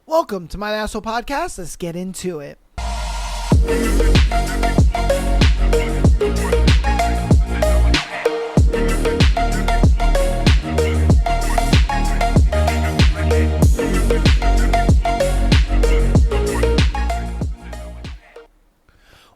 Welcome to my Asshole Podcast. Let's get into it.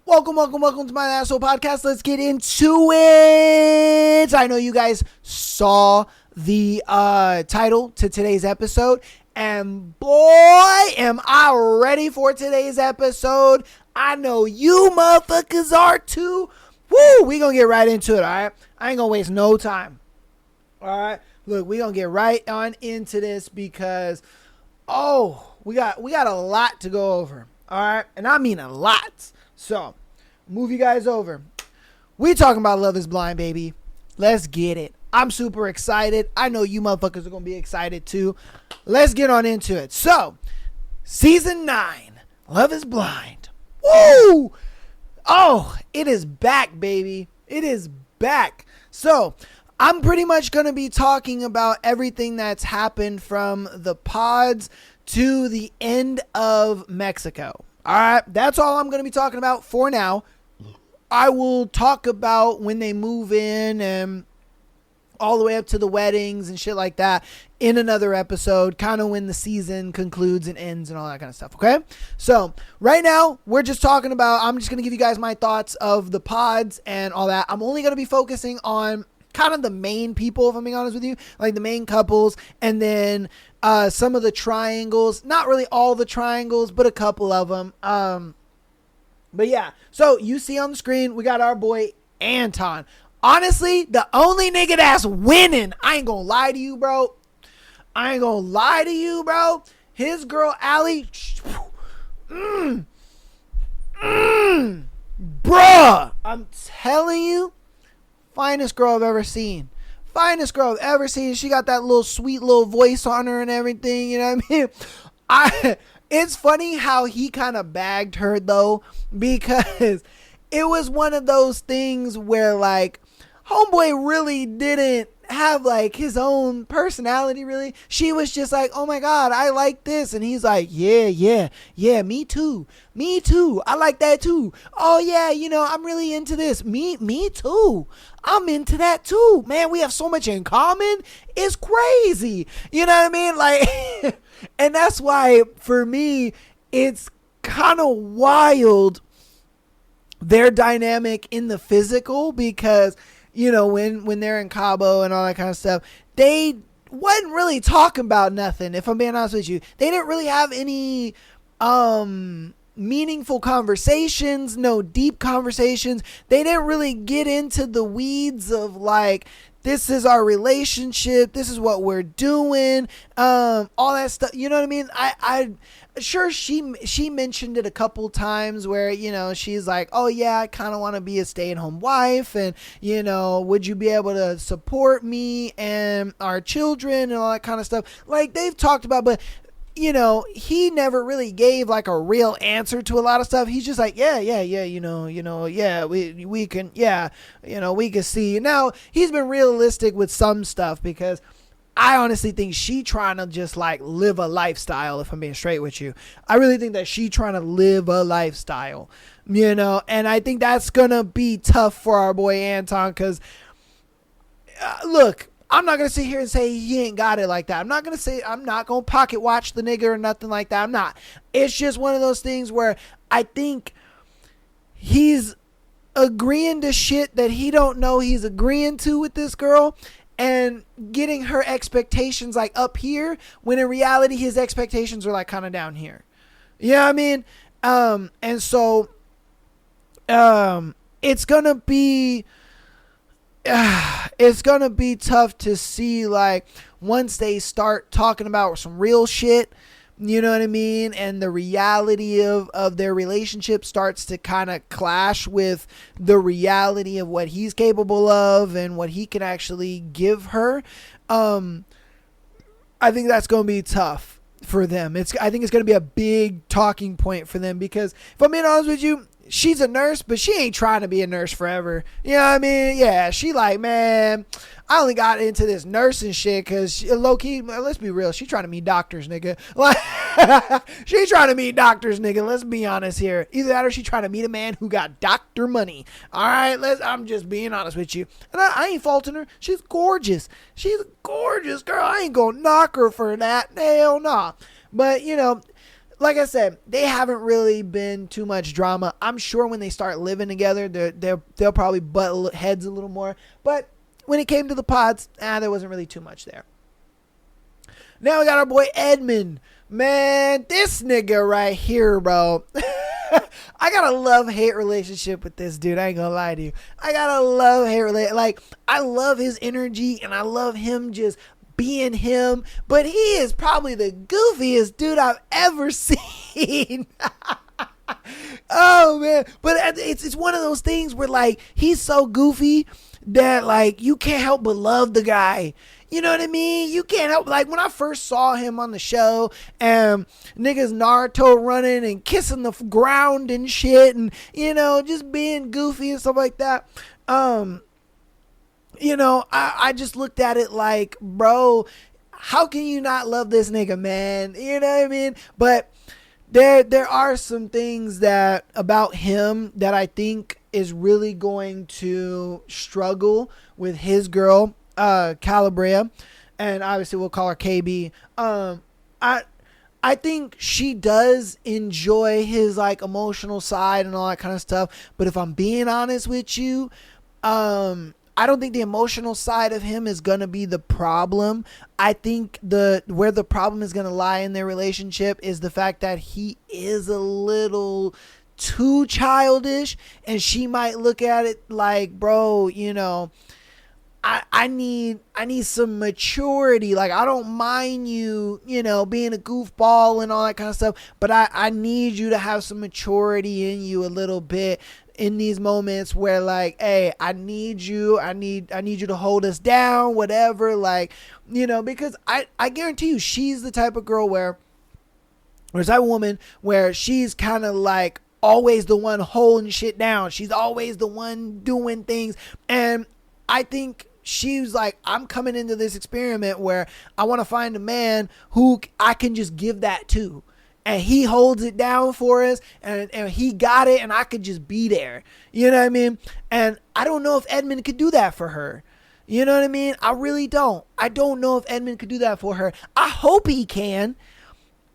Welcome to my Asshole Podcast. Let's get into it. I know you guys saw the title to today's episode, and boy, am I ready for today's episode. I know you motherfuckers are too. Woo, we gonna get right into it, all right? I ain't gonna waste no time. All right, look, we gonna get right on into this because, we got a lot to go over, all right? And I mean a lot. So, move you guys over. We talking about Love is Blind, baby. Let's get it. I'm super excited. I know you motherfuckers are going to be excited too. Let's get on into it. So, season 9, Love is Blind. Woo! Oh, it is back, baby. It is back. So, I'm pretty much going to be talking about everything that's happened from the pods to the end of Mexico. All right, that's all I'm going to be talking about for now. I will talk about when they move in and all the way up to the weddings and shit like that in another episode, kind of when the season concludes and ends and all that kind of stuff, okay? So right now, I'm just going to give you guys my thoughts of the pods and all that. I'm only going to be focusing on kind of the main people, if I'm being honest with you, like the main couples, and then some of the triangles. Not really all the triangles, but a couple of them. But yeah, so you see on the screen, we got our boy Anton. Honestly, the only nigga that's winning, I ain't gonna lie to you, bro. His girl, Allie, bruh, I'm telling you, finest girl I've ever seen. She got that little sweet little voice on her and everything, you know what I mean? It's funny how he kind of bagged her though, because it was one of those things where like homeboy really didn't have like his own personality really. She was just like, oh my God, I like this. And he's like, yeah, me too. I like that too. Oh yeah, I'm really into this. Me too. I'm into that too. Man, we have so much in common. It's crazy. You know what I mean? Like, and that's why for me, it's kind of wild, their dynamic in the physical, because when they're in Cabo and all that kind of stuff, they wasn't really talking about nothing. If I'm being honest with you, they didn't really have any meaningful conversations, no deep conversations. They didn't really get into the weeds of like, this is our relationship, this is what we're doing, all that stuff. You know what I mean? I sure she mentioned it a couple times where, she's like, oh yeah, I kind of want to be a stay-at-home wife, and would you be able to support me and our children and all that kind of stuff. Like they've talked about, but he never really gave like a real answer to a lot of stuff. He's just like, yeah, we can, we can see. Now he's been realistic with some stuff, because I honestly think she trying to just like live a lifestyle, if I'm being straight with you. I really think that she trying to live a lifestyle, and I think that's going to be tough for our boy Anton, because look, I'm not going to sit here and say he ain't got it like that. I'm not going to pocket watch the nigga or nothing like that. I'm not. It's just one of those things where I think he's agreeing to shit that he don't know he's agreeing to with this girl, and getting her expectations like up here, when in reality his expectations are like kind of down here. You know what I mean? And so it's going to be tough to see, like, once they start talking about some real shit, you know what I mean, and the reality of their relationship starts to kind of clash with the reality of what he's capable of and what he can actually give her. I think that's going to be tough for them. I think it's going to be a big talking point for them, because if I'm being honest with you, she's a nurse, but she ain't trying to be a nurse forever. You know what I mean? Yeah, she like, man, I only got into this nursing shit because low key, let's be real, she trying to meet doctors, nigga. Like, She ain't trying to meet doctors, nigga. Let's be honest here. Either that or she trying to meet a man who got doctor money. All right, I'm just being honest with you. And I ain't faulting her. She's gorgeous. She's a gorgeous girl. I ain't gonna knock her for that. Hell nah. But, you know, like I said, they haven't really been too much drama. I'm sure when they start living together, they'll probably butt heads a little more. But when it came to the pods, there wasn't really too much there. Now we got our boy Edmund. Man, this nigga right here, bro. I got a love-hate relationship with this dude. I ain't gonna lie to you. I got a love-hate relationship. Like, I love his energy, and I love him just being him. But he is probably the goofiest dude I've ever seen. Oh, man. But it's one of those things where, like, he's so goofy that, like, you can't help but love the guy. You know what I mean? You can't help, like, when I first saw him on the show and niggas Naruto running and kissing the ground and shit and, you know, just being goofy and stuff like that. You know, I just looked at it like, bro, how can you not love this nigga, man? You know what I mean? But there are some things that about him that I think is really going to struggle with his girl, Calabria, and obviously we'll call her KB. I think she does enjoy his, like, emotional side and all that kind of stuff. But if I'm being honest with you, I don't think the emotional side of him is gonna be the problem. I think where the problem is gonna lie in their relationship is the fact that he is a little too childish, and she might look at it like, bro, you know, I need some maturity. Like, I don't mind you, you know, being a goofball and all that kind of stuff, but I need you to have some maturity in you a little bit in these moments where, like, hey, I need you to hold us down, whatever, like, you know, because I guarantee you she's the type of girl where, or type of woman where she's kind of like always the one holding shit down. She's always the one doing things, and I think she was like, I'm coming into this experiment where I want to find a man who I can just give that to. And he holds it down for us, and he got it, and I could just be there. You know what I mean? And I don't know if Edmund could do that for her. You know what I mean? I really don't. I don't know if Edmund could do that for her. I hope he can.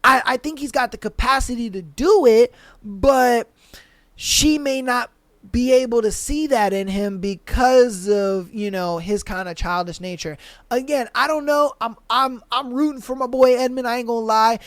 I think he's got the capacity to do it, but she may not be able to see that in him because of, you know, his kind of childish nature. Again, I don't know. I'm rooting for my boy Edmund. I ain't gonna lie.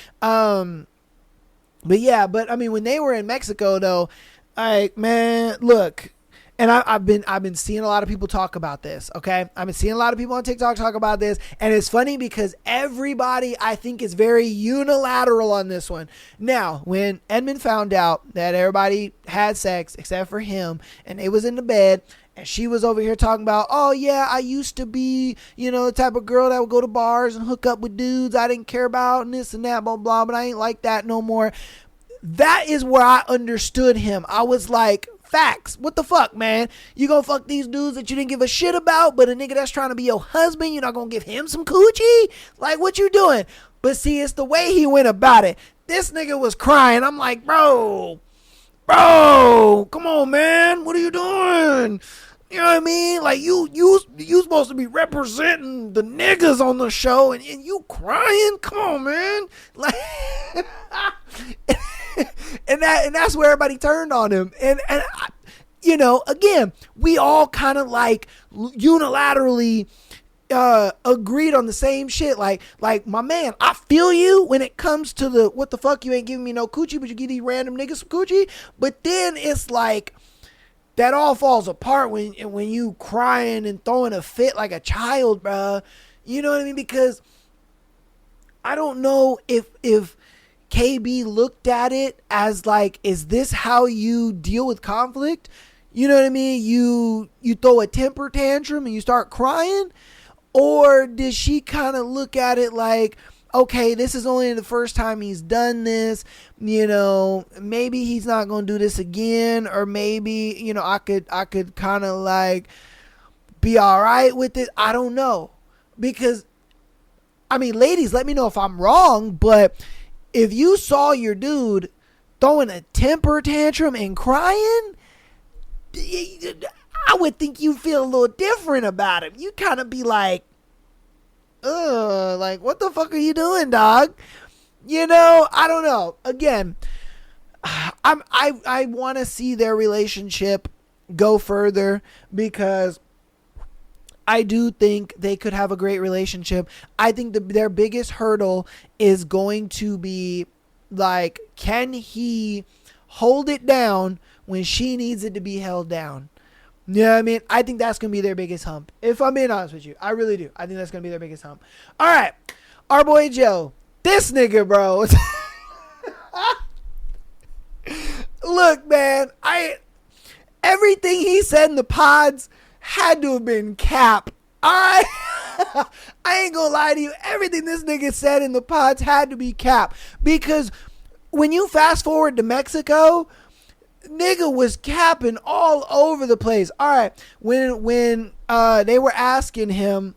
But yeah, but I mean, when they were in Mexico though, like, man, look, and I've been seeing a lot of people talk about this. Okay, I've been seeing a lot of people on TikTok talk about this, and it's funny because everybody, I think, is very unilateral on this one. Now, when Edmund found out that everybody had sex except for him, and it was in the bed, and she was over here talking about, oh yeah, I used to be, you know, the type of girl that would go to bars and hook up with dudes I didn't care about and this and that, blah, blah, but I ain't like that no more. That is where I understood him. I was like, facts. What the fuck, man? You gonna fuck these dudes that you didn't give a shit about, but a nigga that's trying to be your husband, you're not gonna give him some coochie? Like, what you doing? But see, it's the way he went about it. This nigga was crying. I'm like, bro, come on, man. What are you doing? You know what I mean? Like, you supposed to be representing the niggas on the show, and you crying? Come on, man. Like, and that's where everybody turned on him. And I, you know, again, we all kind of like unilaterally agreed on the same shit. Like my man, I feel you when it comes to the what the fuck, you ain't giving me no coochie, but you give these random niggas some coochie. But then it's like, that all falls apart when you crying and throwing a fit like a child, bruh. You know what I mean? Because I don't know if KB looked at it as like, is this how you deal with conflict? You know what I mean? You throw a temper tantrum and you start crying? Or did she kind of look at it like, okay, this is only the first time he's done this, you know, maybe he's not going to do this again, or maybe, you know, I could kind of like be all right with it. I don't know. Because, I mean, ladies, let me know if I'm wrong, but if you saw your dude throwing a temper tantrum and crying, I would think you'd feel a little different about him. You kind of be like, like, what the fuck are you doing, dog? You know, I don't know. Again, I want to see their relationship go further because I do think they could have a great relationship. I think their biggest hurdle is going to be, like, can he hold it down when she needs it to be held down? You know what I mean? I think that's going to be their biggest hump. If I'm being honest with you, I really do. I think that's going to be their biggest hump. All right. Our boy Joe. This nigga, bro. Look, man. Everything he said in the pods had to have been cap. All right? I ain't going to lie to you. Everything this nigga said in the pods had to be cap. Because when you fast forward to Mexico, nigga was capping all over the place. All right, when they were asking him,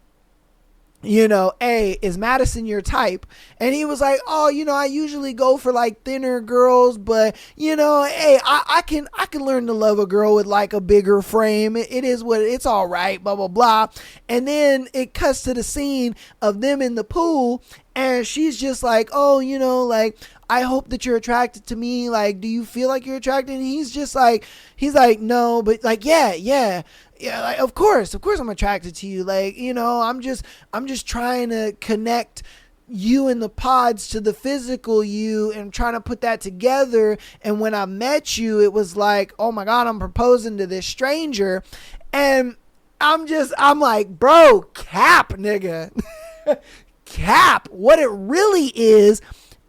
you know, hey, is Madison your type? And he was like, oh, you know, I usually go for like thinner girls, but you know, hey, I can learn to love a girl with like a bigger frame. It is what it's all right, blah blah blah. And then it cuts to the scene of them in the pool, and she's just like, oh, you know, like, I hope that you're attracted to me. Like, do you feel like you're attracted? And he's like, no, but like, yeah, like, of course I'm attracted to you. Like, you know, I'm just trying to connect you and the pods to the physical you and trying to put that together. And when I met you, it was like, oh my God, I'm proposing to this stranger. And I'm like, bro, cap, nigga. Cap. What it really is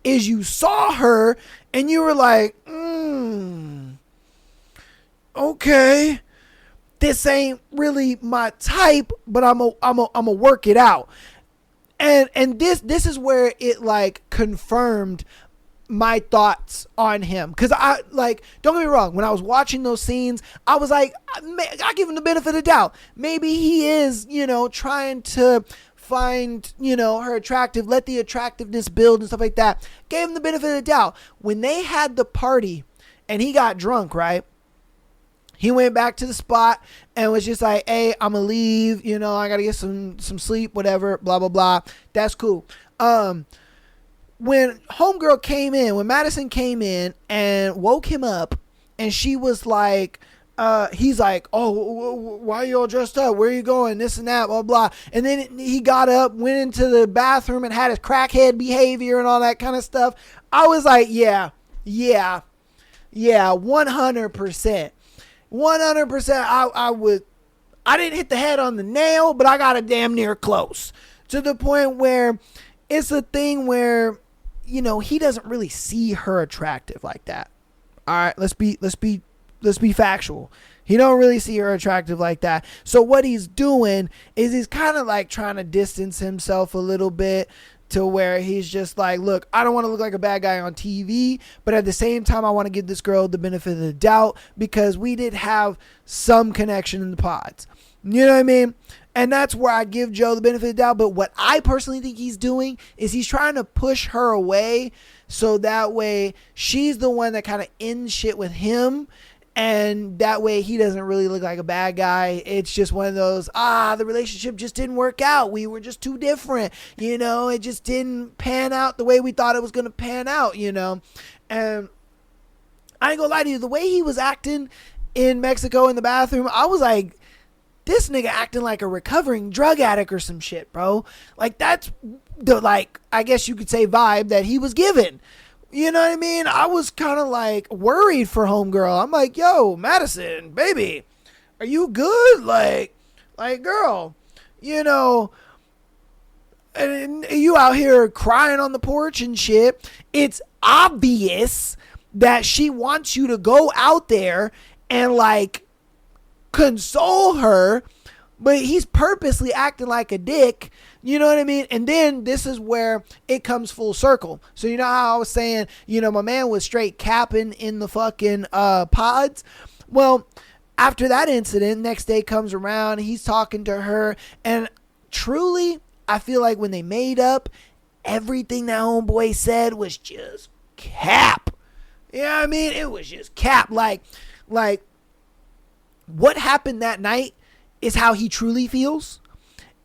you saw her and you were like, okay, this ain't really my type, but I'm a work it out. And this is where it like confirmed my thoughts on him. Cause I, like, don't get me wrong, when I was watching those scenes, I was like, I give him the benefit of the doubt. Maybe he is, you know, trying to find, you know, her attractive, let the attractiveness build and stuff like that. Gave him the benefit of the doubt. When they had the party and he got drunk, right? He went back to the spot and was just like, hey, I'm gonna leave, you know, I gotta get some sleep, whatever, blah blah blah. That's cool. When homegirl came in, when Madison came in and woke him up, and she was like, he's like, oh, why are you all dressed up? Where are you going? This and that, blah, blah. And then he got up, went into the bathroom and had his crackhead behavior and all that kind of stuff. I was like, yeah, 100%. 100%. I didn't hit the head on the nail, but I got it damn near close, to the point where it's a thing where, you know, he doesn't really see her attractive like that. All right, let's be factual. He don't really see her attractive like that. So what he's doing is he's kind of like trying to distance himself a little bit, to where he's just like, look, I don't want to look like a bad guy on TV, but at the same time, I want to give this girl the benefit of the doubt because we did have some connection in the pods. You know what I mean? And that's where I give Joe the benefit of the doubt. But what I personally think he's doing is he's trying to push her away, so that way she's the one that kind of ends shit with him. And that way he doesn't really look like a bad guy. It's just one of those, the relationship just didn't work out. We were just too different. You know, it just didn't pan out the way we thought it was going to pan out, you know. And I ain't gonna lie to you, the way he was acting in Mexico in the bathroom, I was like, this nigga acting like a recovering drug addict or some shit, bro. Like, that's the, like, I guess you could say, vibe that he was given. You know what I mean? I was kind of like worried for homegirl. I'm like, yo, Madison, baby, are you good? Like, girl, you know, and you out here crying on the porch and shit. It's obvious that she wants you to go out there and like console her, but he's purposely acting like a dick. You know what I mean? And then this is where it comes full circle. So you know how I was saying, you know, my man was straight capping in the fucking pods? Well, after that incident, next day comes around, he's talking to her, and truly, I feel like when they made up, everything that homeboy said was just cap. You know what I mean? It was just cap. Like what happened that night is how he truly feels.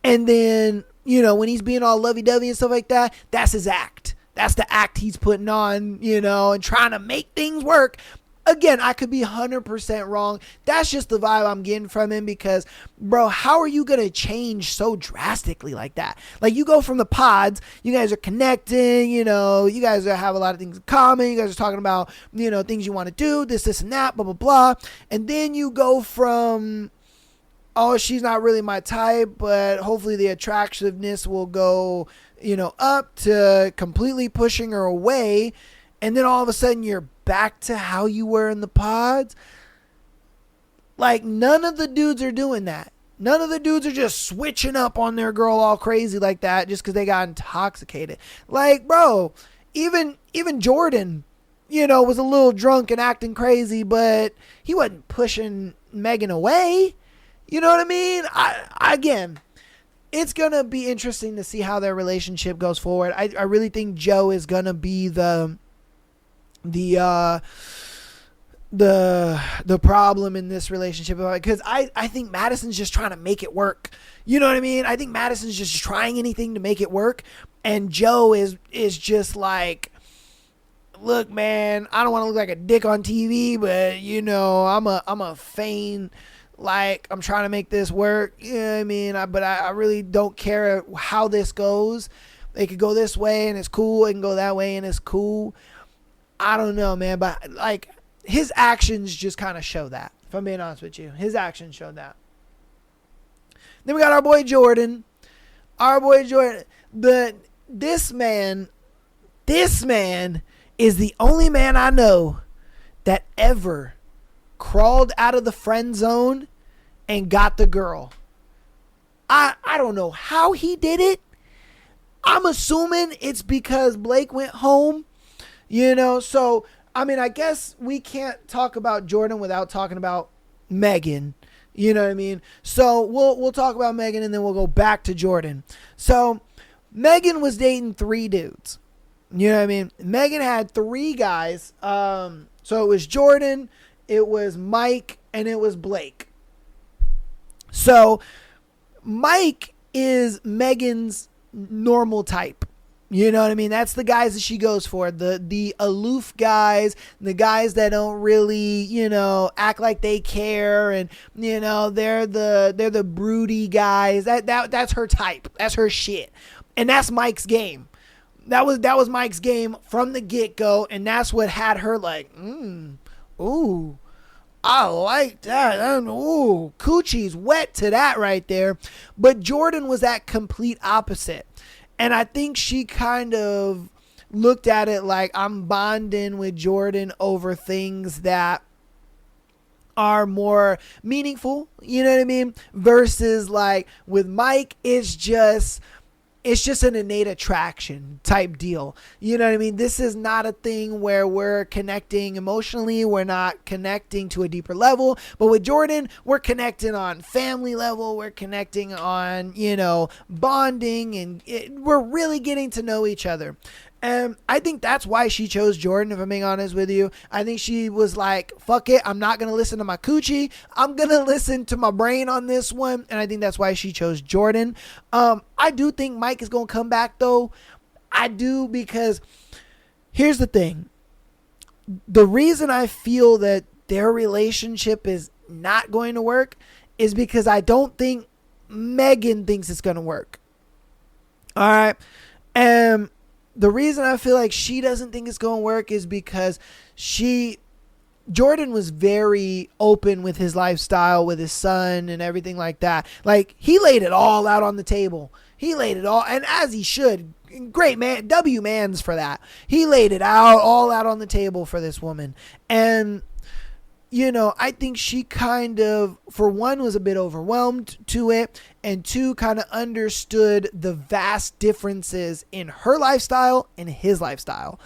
And then, you know, when he's being all lovey-dovey and stuff like that, that's his act. That's the act he's putting on, you know, and trying to make things work. Again, I could be 100% wrong. That's just the vibe I'm getting from him because, bro, how are you going to change so drastically like that? Like, you go from the pods, you guys are connecting, you know, you guys have a lot of things in common. You guys are talking about, you know, things you want to do, this, and that, blah, blah, blah. And then you go from, oh, she's not really my type, but hopefully the attractiveness will go, you know, up to completely pushing her away. And then all of a sudden you're back to how you were in the pods. Like, none of the dudes are doing that. None of the dudes are just switching up on their girl all crazy like that just because they got intoxicated. Like, bro, even Jordan, you know, was a little drunk and acting crazy, but he wasn't pushing Megan away. You know what I mean? Again, it's going to be interesting to see how their relationship goes forward. I really think Joe is going to be the problem in this relationship, because I think Madison's just trying to make it work. You know what I mean? I think Madison's just trying anything to make it work, and Joe is just like, look, man, I don't want to look like a dick on TV, but you know, I'm a feign like I'm trying to make this work. You know what I mean? But I really don't care how this goes. It could go this way and it's cool. It can go that way and it's cool. I don't know, man, but like his actions just kind of show that. If I'm being honest with you, his actions show that. Then we got our boy Jordan. This man is the only man I know that ever crawled out of the friend zone and got the girl. I don't know how he did it. I'm assuming it's because Blake went home. You know, so, I mean, I guess we can't talk about Jordan without talking about Megan. You know what I mean? So, we'll talk about Megan and then we'll go back to Jordan. So, Megan was dating 3 dudes. You know what I mean? Megan had 3 guys. So, it was Jordan, it was Mike, and it was Blake. So, Mike is Megan's normal type. You know what I mean? That's the guys that she goes for. The aloof guys, the guys that don't really, you know, act like they care, and you know, they're the broody guys. That's her type. That's her shit. And that's Mike's game. That was Mike's game from the get-go, and that's what had her like, ooh, I like that. Ooh, coochie's wet to that right there. But Jordan was that complete opposite. And I think she kind of looked at it like, I'm bonding with Jordan over things that are more meaningful. You know what I mean? Versus like with Mike, it's just an innate attraction type deal. You know what I mean? This is not a thing where we're connecting emotionally. We're not connecting to a deeper level. But with Jordan, we're connecting on family level. We're connecting on, you know, bonding, and we're really getting to know each other. And I think that's why she chose Jordan, if I'm being honest with you. I think she was like, fuck it, I'm not going to listen to my coochie. I'm going to listen to my brain on this one. And I think that's why she chose Jordan. I do think Mike is going to come back, though. I do, because here's the thing. The reason I feel that their relationship is not going to work is because I don't think Megan thinks it's going to work. All right. The reason I feel like she doesn't think it's going to work is because Jordan was very open with his lifestyle, with his son and everything like that. Like, he laid it all out on the table. He laid it all, and as he should. Great man, mans for that. He laid it all out on the table for this woman. And, you know, I think she kind of, for one, was a bit overwhelmed to it, and 2, kind of understood the vast differences in her lifestyle and his lifestyle.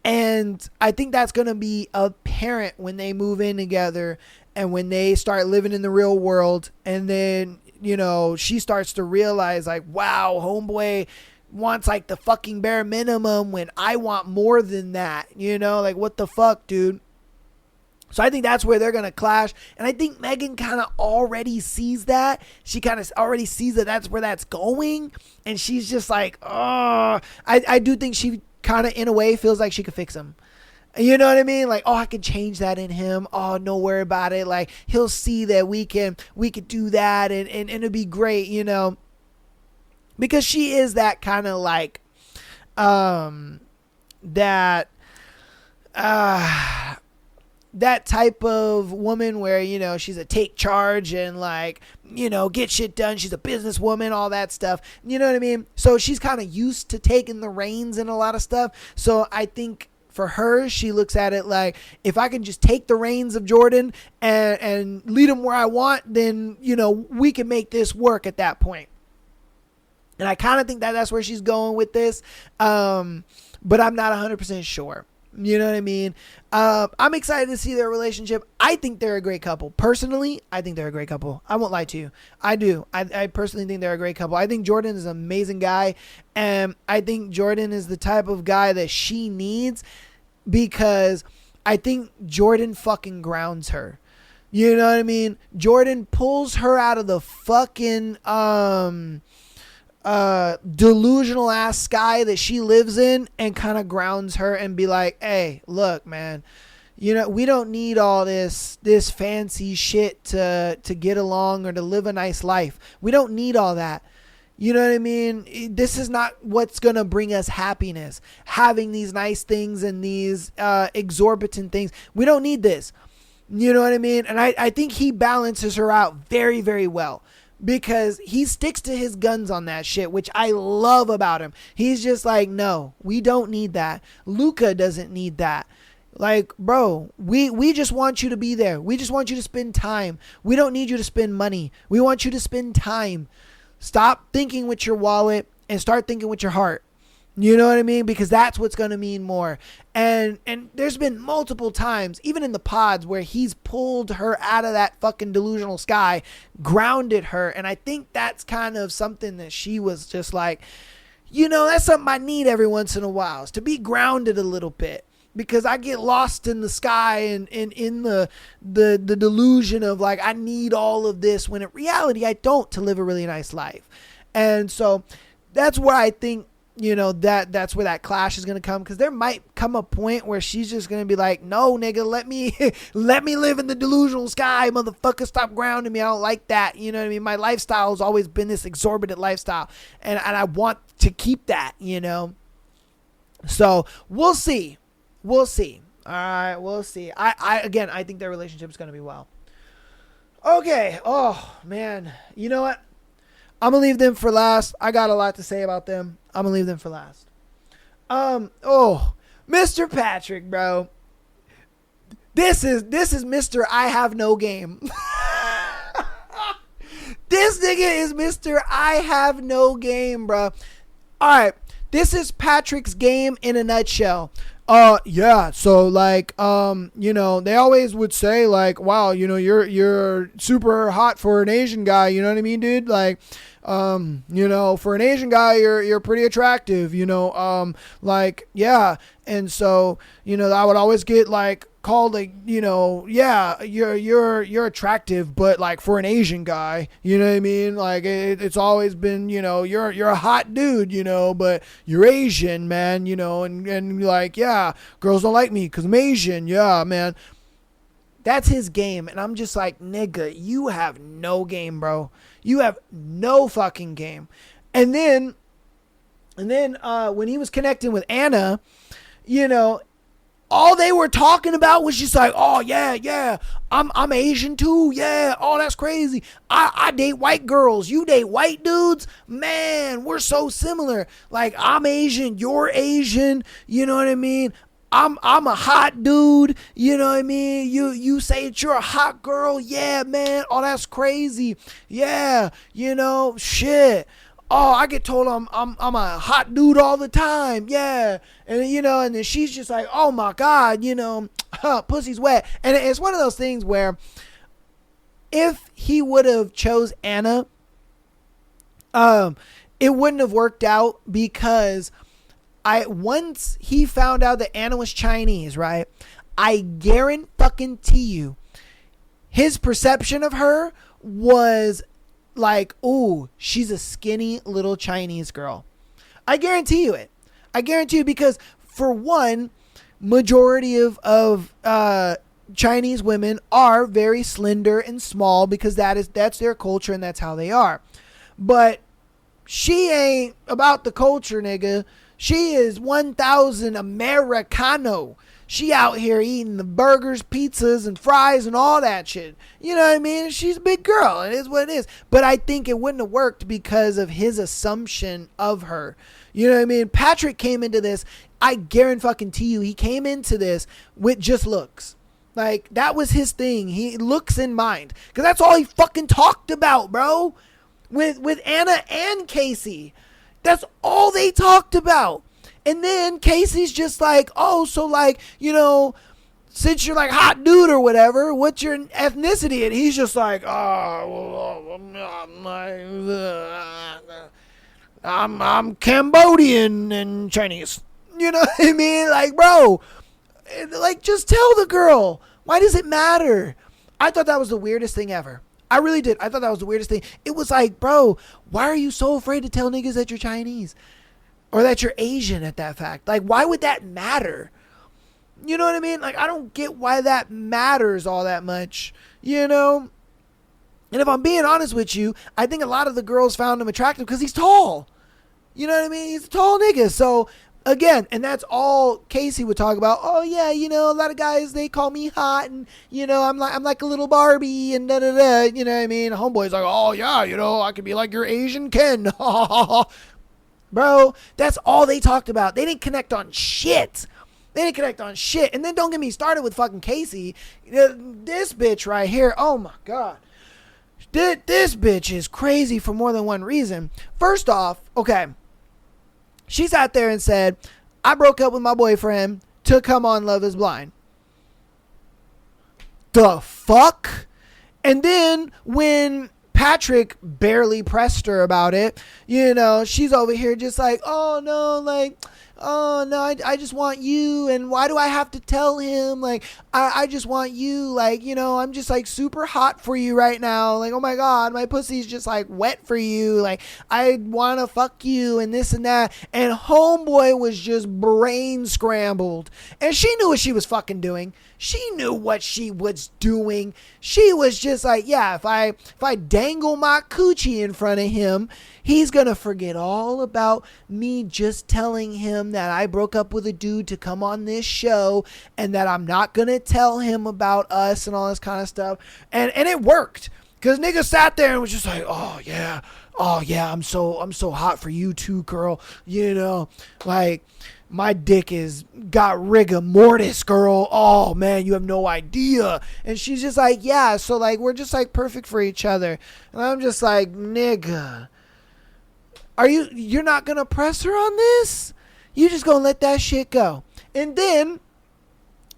And I think that's going to be apparent when they move in together and when they start living in the real world. And then, you know, she starts to realize like, wow, homeboy wants like the fucking bare minimum when I want more than that, you know, like what the fuck, dude. So I think that's where they're going to clash. And I think Megan kind of already sees that. She kind of already sees that that's where that's going. And she's just like, oh, I do think she kind of in a way feels like she could fix him. You know what I mean? Like, oh, I can change that in him. Oh, no worry about it. Like, he'll see that we could do that and it'll be great, you know, because she is that kind of like, that type of woman where, you know, she's a take charge and like, you know, get shit done. She's a businesswoman, all that stuff. You know what I mean? So she's kind of used to taking the reins in a lot of stuff. So I think for her, she looks at it like, if I can just take the reins of Jordan and lead him where I want, then, you know, we can make this work at that point. And I kind of think that that's where she's going with this. But I'm not 100% sure. You know what I mean? I'm excited to see their relationship. I think they're a great couple. Personally, I think they're a great couple. I won't lie to you. I do. I personally think they're a great couple. I think Jordan is an amazing guy. And I think Jordan is the type of guy that she needs because I think Jordan fucking grounds her. You know what I mean? Jordan pulls her out of the fucking delusional ass sky that she lives in and kind of grounds her and be like, hey, look, man, you know, we don't need all this fancy shit to get along or to live a nice life. We don't need all that. You know what I mean? This is not what's going to bring us happiness. Having these nice things and these exorbitant things. We don't need this. You know what I mean? And I think he balances her out very, very well. Because he sticks to his guns on that shit, which I love about him. He's just like, no, we don't need that. Luca doesn't need that. Like, bro, we just want you to be there. We just want you to spend time. We don't need you to spend money. We want you to spend time. Stop thinking with your wallet and start thinking with your heart. You know what I mean? Because that's what's going to mean more. And there's been multiple times, even in the pods, where he's pulled her out of that fucking delusional sky, grounded her. And I think that's kind of something that she was just like, you know, that's something I need every once in a while, is to be grounded a little bit. Because I get lost in the sky and in the delusion of like, I need all of this, when in reality, I don't, to live a really nice life. And so that's where I think, you know, that's where that clash is going to come, because there might come a point where she's just going to be like, no, nigga, let me live in the delusional sky, motherfucker, stop grounding me. I don't like that. You know what I mean? My lifestyle has always been this exorbitant lifestyle, and I want to keep that, you know? So we'll see. All right, we'll see. I think their relationship is going to be well. Okay. Oh, man. You know what? I'm going to leave them for last. I got a lot to say about them. I'm going to leave them for last. Mr. Patrick, bro. This is Mr. I have no game. This nigga is Mr. I have no game, bro. All right. This is Patrick's game in a nutshell. Yeah, so like, you know, they always would say like, wow, you know, you're super hot for an Asian guy, you know what I mean, dude? Like, you know, for an Asian guy, you're pretty attractive, you know, like, yeah. And so, you know, I would always get like called like, you know, yeah, you're attractive, but like for an Asian guy, you know what I mean? Like it's always been, you know, you're a hot dude, you know, but you're Asian, man, you know, and like, yeah, girls don't like me because I'm Asian. Yeah, man. That's his game. And I'm just like, nigga, you have no game, bro. You have no fucking game. And then when he was connecting with Anna, you know, all they were talking about was just like, oh yeah, I'm Asian too, yeah, oh that's crazy. I date white girls, you date white dudes, man, we're so similar. Like I'm Asian, you're Asian, you know what I mean? I'm a hot dude, you know what I mean? You say that you're a hot girl, yeah, man, oh that's crazy, yeah, you know, shit. Oh, I get told I'm a hot dude all the time. Yeah. And, you know, and then she's just like, oh, my God, you know, pussy's wet. And it's one of those things where if he would have chose Anna, it wouldn't have worked out because once he found out that Anna was Chinese, right? I guarantee you, his perception of her was like, ooh, she's a skinny little Chinese girl. I guarantee you it. I guarantee you because, for one, majority of Chinese women are very slender and small because that's their culture and that's how they are. But she ain't about the culture, nigga. She is 1000 Americano. She out here eating the burgers, pizzas, and fries and all that shit. You know what I mean? She's a big girl. It is what it is. But I think it wouldn't have worked because of his assumption of her. You know what I mean? Patrick came into this. I guarantee you, he came into this with just looks. Like, that was his thing. He looks in mind. Because that's all he fucking talked about, bro. With Anna and Casey. That's all they talked about. And then Casey's just like, oh, so like, you know, since you're like hot dude or whatever, what's your ethnicity? And he's just like, I'm Cambodian and Chinese. You know what I mean? Like, bro, like, just tell the girl. Why does it matter? I thought that was the weirdest thing ever. I really did. I thought that was the weirdest thing. It was like, bro, why are you so afraid to tell niggas that you're Chinese? Or that you're Asian at that fact? Like, why would that matter? You know what I mean? Like, I don't get why that matters all that much, you know? And if I'm being honest with you, I think a lot of the girls found him attractive because he's tall. You know what I mean? He's a tall nigga. So, again, and that's all Casey would talk about. Oh, yeah, you know, a lot of guys, they call me hot, and, you know, I'm like a little Barbie, and da-da-da. You know what I mean? Homeboy's like, oh, yeah, you know, I could be like your Asian Ken. Bro, that's all they talked about. They didn't connect on shit. And then don't get me started with fucking Casey. This bitch right here. Oh my God. This bitch is crazy for more than one reason. First off, okay. She sat there and said, I broke up with my boyfriend to come on Love is Blind. The fuck? And then when Patrick barely pressed her about it, you know, she's over here just like, oh no, like, oh no, I just want you, and why do I have to tell him? Like, I just want you, like, you know, I'm just like super hot for you right now. Like, oh my God, my pussy's just like wet for you. Like, I want to fuck you and this and that. And homeboy was just brain scrambled. And she knew what she was fucking doing. She knew what she was doing. She was just like, yeah, if I dangle my coochie in front of him, he's going to forget all about me just telling him that I broke up with a dude to come on this show and that I'm not going to tell him about us and all this kind of stuff. And it worked, because nigga sat there and was just like, oh yeah, I'm so hot for you too, girl. You know, like, my dick is got rigor mortis, girl. Oh man, you have no idea. And she's just like, yeah, so like, we're just like perfect for each other. And I'm just like, nigga, you're not gonna press her on this? You just gonna let that shit go? And then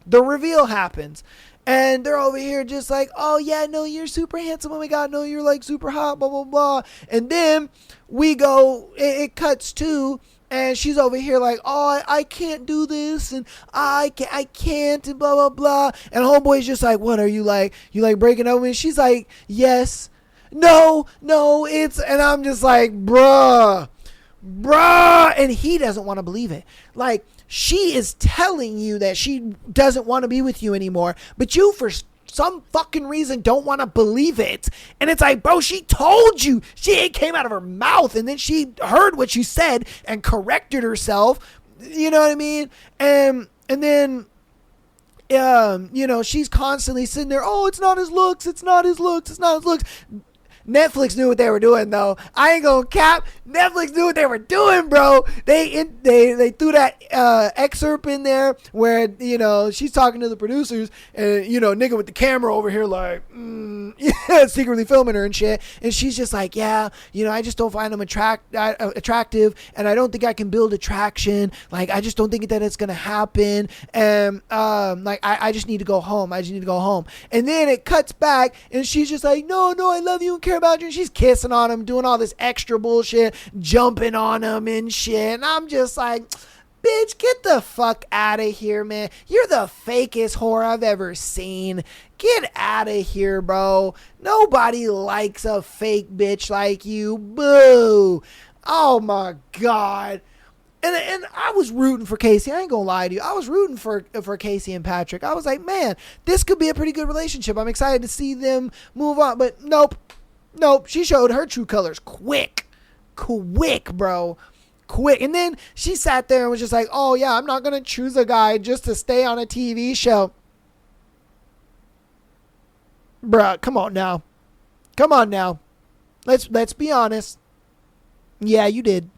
the reveal happens. And they're over here just like, oh yeah, no, you're super handsome. Oh my God, no, you're like super hot, blah, blah, blah. And then we go, it cuts to, and she's over here like, oh, I can't do this, and I can't, and blah, blah, blah. And homeboy's just like, what are you like? You like breaking up with me? She's like, yes. No, and I'm just like, bruh. And he doesn't want to believe it. Like, she is telling you that she doesn't want to be with you anymore, but you, for some fucking reason, don't want to believe it. And it's like, bro, she told you. It came out of her mouth, and then she heard what you said and corrected herself. You know what I mean? And then, you know, she's constantly sitting there, oh, it's not his looks. Netflix knew what they were doing, though. I ain't gonna cap. Netflix knew what they were doing, bro. They threw that excerpt in there where, you know, she's talking to the producers, and, you know, nigga with the camera over here like, secretly filming her and shit. And she's just like, yeah, you know, I just don't find him attractive, and I don't think I can build attraction. Like, I just don't think that it's gonna happen. And like, I just need to go home. And then it cuts back, and she's just like, no, I love you and care care about you. And she's kissing on him, doing all this extra bullshit, jumping on him and shit. And I'm just like, bitch, get the fuck out of here, man. You're the fakest whore I've ever seen. Get out of here, bro. Nobody likes a fake bitch like you. Boo. Oh my God. And I was rooting for Casey. I ain't gonna lie to you. I was rooting for Casey and Patrick. I was like, man, this could be a pretty good relationship. I'm excited to see them move on. But nope. She showed her true colors quick, bro. Quick. And then she sat there and was just like, oh yeah, I'm not gonna choose a guy just to stay on a TV show. Bruh, come on now. Let's be honest. Yeah, you did.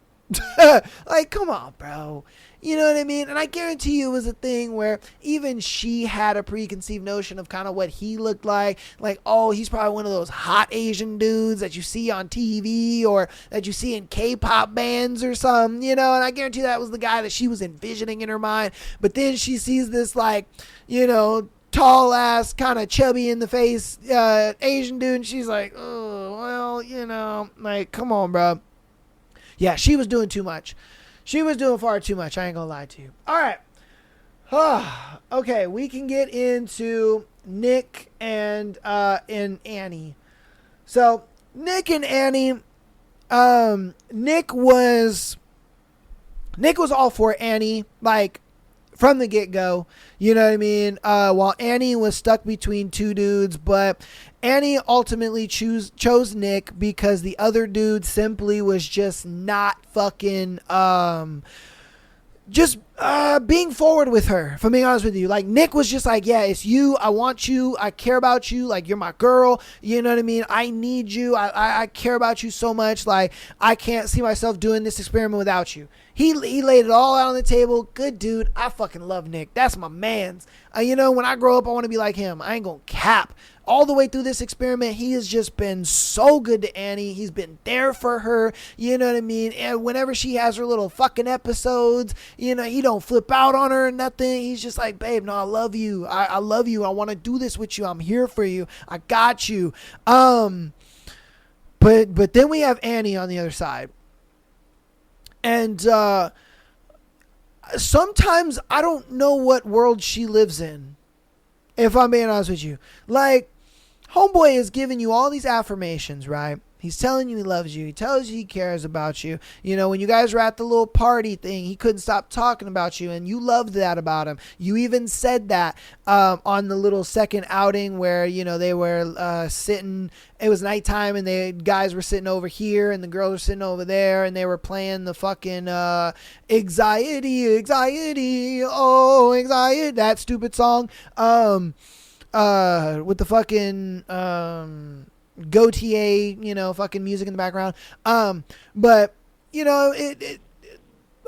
Like, come on, bro. You know what I mean? And I guarantee you it was a thing where even she had a preconceived notion of kind of what he looked like. Like, oh, he's probably one of those hot Asian dudes that you see on TV or that you see in K-pop bands or something, you know? And I guarantee that was the guy that she was envisioning in her mind. But then she sees this, like, you know, tall ass, kind of chubby in the face Asian dude, and she's like, oh, well, you know, like, come on, bro. Yeah, she was doing too much. She was doing far too much. I ain't gonna lie to you. All right. Okay, we can get into Nick and Annie. So Nick and Annie. Nick was all for Annie, like, from the get-go, you know what I mean? While Annie was stuck between two dudes, but Annie ultimately chose Nick because the other dude simply was just not fucking being forward with her, if I'm being honest with you. Like, Nick was just like, yeah, it's you. I want you. I care about you. Like, you're my girl. You know what I mean? I need you. I care about you so much. Like, I can't see myself doing this experiment without you. He laid it all out on the table. Good dude. I fucking love Nick. That's my mans. You know, when I grow up, I want to be like him. I ain't gonna cap. All the way through this experiment, he has just been so good to Annie. He's been there for her. You know what I mean? And whenever she has her little fucking episodes, you know, he don't flip out on her or nothing. He's just like, babe, no, I love you. I love you. I want to do this with you. I'm here for you. I got you. But then we have Annie on the other side. And sometimes I don't know what world she lives in, if I'm being honest with you. Like, homeboy is giving you all these affirmations, right? He's telling you he loves you. He tells you he cares about you. You know, when you guys were at the little party thing, he couldn't stop talking about you, and you loved that about him. You even said that on the little second outing where, you know, they were sitting. It was nighttime, and the guys were sitting over here, and the girls were sitting over there, and they were playing the fucking anxiety, oh, anxiety, that stupid song with the fucking Gautier, you know, fucking music in the background. But, you know,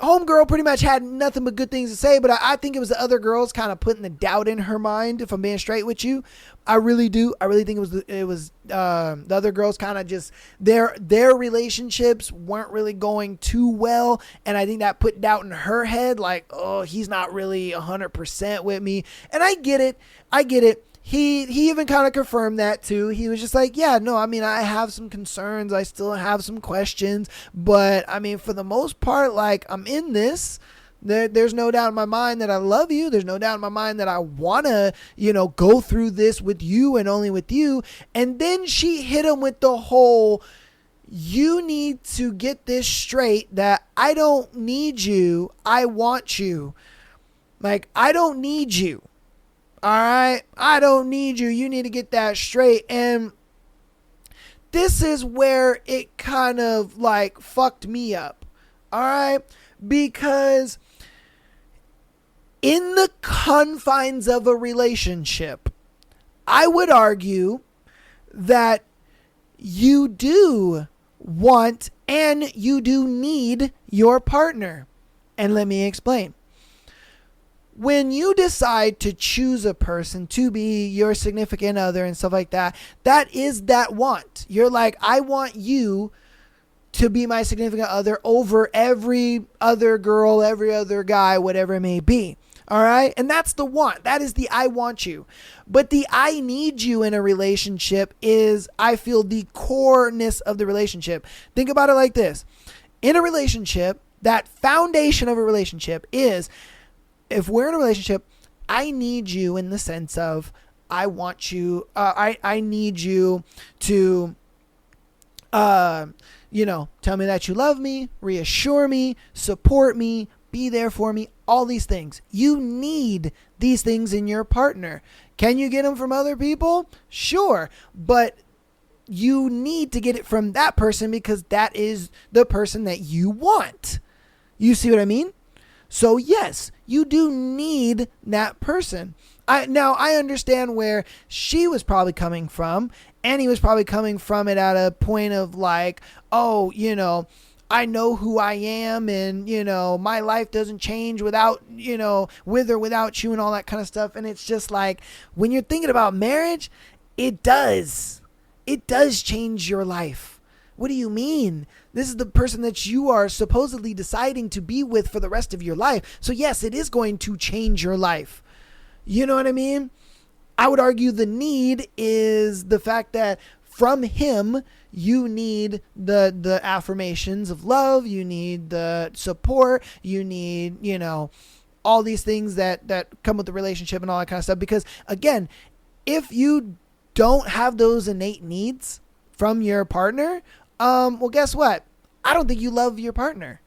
homegirl pretty much had nothing but good things to say, but I think it was the other girls kind of putting the doubt in her mind, if I'm being straight with you. I really do. I really think it was the other girls kind of just, their relationships weren't really going too well, and I think that put doubt in her head, like, oh, he's not really 100% with me. And I get it. He even kind of confirmed that too. He was just like, yeah, no, I mean, I have some concerns. I still have some questions. But I mean, for the most part, like, I'm in this. There's no doubt in my mind that I love you. There's no doubt in my mind that I want to, you know, go through this with you and only with you. And then she hit him with the whole, you need to get this straight that I don't need you. I want you. Like, I don't need you. All right, I don't need you. You need to get that straight. And this is where it kind of like fucked me up. All right, because in the confines of a relationship, I would argue that you do want and you do need your partner. And let me explain. When you decide to choose a person to be your significant other and stuff like that, that is that want. You're like, I want you to be my significant other over every other girl, every other guy, whatever it may be. All right. And that's the want. That is the I want you. But the I need you in a relationship is, I feel, the coreness of the relationship. Think about it like this. In a relationship, that foundation of a relationship is, if we're in a relationship, I need you in the sense of, I want you, I need you to, tell me that you love me, reassure me, support me, be there for me, all these things. You need these things in your partner. Can you get them from other people? Sure. But you need to get it from that person because that is the person that you want. You see what I mean? So yes, you do need that person. Now I understand where she was probably coming from, and he was probably coming from it at a point of like, oh, I know who I am, and, my life doesn't change without, with or without you and all that kind of stuff. And it's just like, when you're thinking about marriage, it does change your life. What do you mean? This is the person that you are supposedly deciding to be with for the rest of your life. So yes, it is going to change your life. You know what I mean? I would argue the need is the fact that from him, you need the affirmations of love. You need the support. You need, all these things that come with the relationship and all that kind of stuff. Because again, if you don't have those innate needs from your partner, well, guess what? I don't think you love your partner.